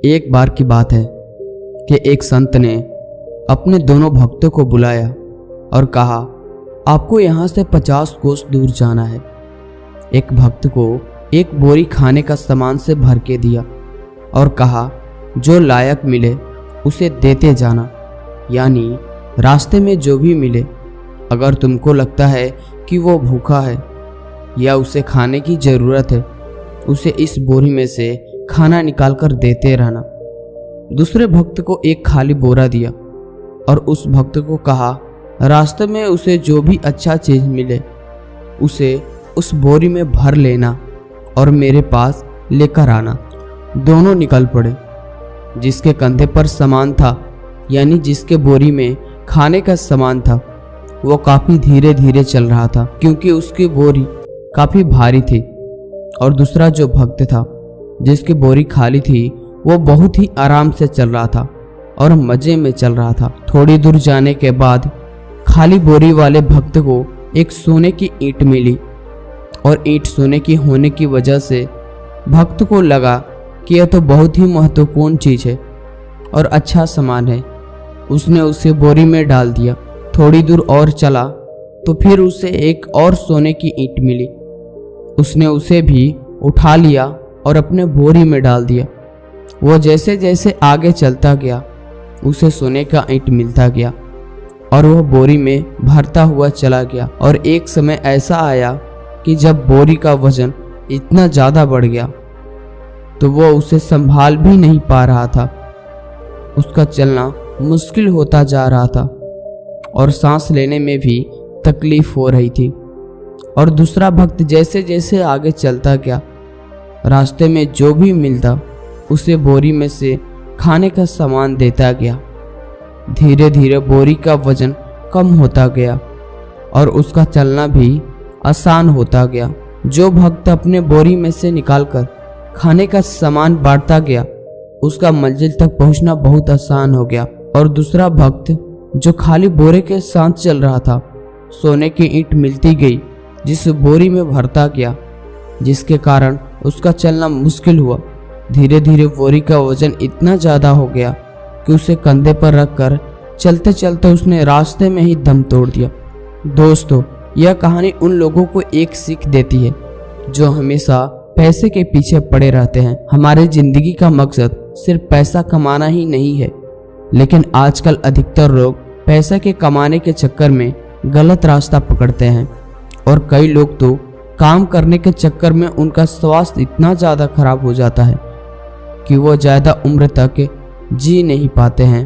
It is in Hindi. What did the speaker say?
एक बार की बात है कि एक संत ने अपने दोनों भक्तों को बुलाया और कहा, आपको यहाँ से 50 कोस दूर जाना है। एक भक्त को एक बोरी खाने का सामान से भर के दिया और कहा, जो लायक मिले उसे देते जाना, यानी रास्ते में जो भी मिले, अगर तुमको लगता है कि वो भूखा है या उसे खाने की ज़रूरत है, उसे इस बोरी में से खाना निकालकर देते रहना। दूसरे भक्त को एक खाली बोरा दिया और उस भक्त को कहा, रास्ते में उसे जो भी अच्छा चीज़ मिले उसे उस बोरी में भर लेना और मेरे पास लेकर आना। दोनों निकल पड़े। जिसके कंधे पर सामान था, यानी जिसके बोरी में खाने का सामान था, वो काफ़ी धीरे धीरे चल रहा था क्योंकि उसकी बोरी काफ़ी भारी थी। और दूसरा जो भक्त था जिसकी बोरी खाली थी, वो बहुत ही आराम से चल रहा था और मज़े में चल रहा था। थोड़ी दूर जाने के बाद खाली बोरी वाले भक्त को एक सोने की ईंट मिली और ईंट सोने की होने की वजह से भक्त को लगा कि यह तो बहुत ही महत्वपूर्ण चीज़ है और अच्छा सामान है। उसने उसे बोरी में डाल दिया। थोड़ी दूर और चला तो फिर उसे एक और सोने की ईंट मिली। उसने उसे भी उठा लिया और अपने बोरी में डाल दिया। वो जैसे जैसे आगे चलता गया उसे सोने का ईंट मिलता गया और वह बोरी में भरता हुआ चला गया। और एक समय ऐसा आया कि जब बोरी का वजन इतना ज़्यादा बढ़ गया तो वो उसे संभाल भी नहीं पा रहा था। उसका चलना मुश्किल होता जा रहा था और सांस लेने में भी तकलीफ हो रही थी। और दूसरा भक्त जैसे जैसे आगे चलता गया, रास्ते में जो भी मिलता उसे बोरी में से खाने का सामान देता गया। धीरे धीरे बोरी का वजन कम होता गया और उसका चलना भी आसान होता गया। जो भक्त अपने बोरी में से निकालकर खाने का सामान बांटता गया, उसका मंजिल तक पहुंचना बहुत आसान हो गया। और दूसरा भक्त जो खाली बोरे के साथ चल रहा था, सोने की ईंट मिलती गई जिस बोरी में भरता गया, जिसके कारण उसका चलना मुश्किल हुआ। धीरे धीरे बोरी का वजन इतना ज़्यादा हो गया कि उसे कंधे पर रखकर चलते चलते उसने रास्ते में ही दम तोड़ दिया। दोस्तों, यह कहानी उन लोगों को एक सीख देती है जो हमेशा पैसे के पीछे पड़े रहते हैं। हमारे ज़िंदगी का मकसद सिर्फ पैसा कमाना ही नहीं है, लेकिन आजकल अधिकतर लोग पैसा के कमाने के चक्कर में गलत रास्ता पकड़ते हैं और कई लोग तो काम करने के चक्कर में उनका स्वास्थ्य इतना ज़्यादा खराब हो जाता है कि वो ज़्यादा उम्र तक जी नहीं पाते हैं।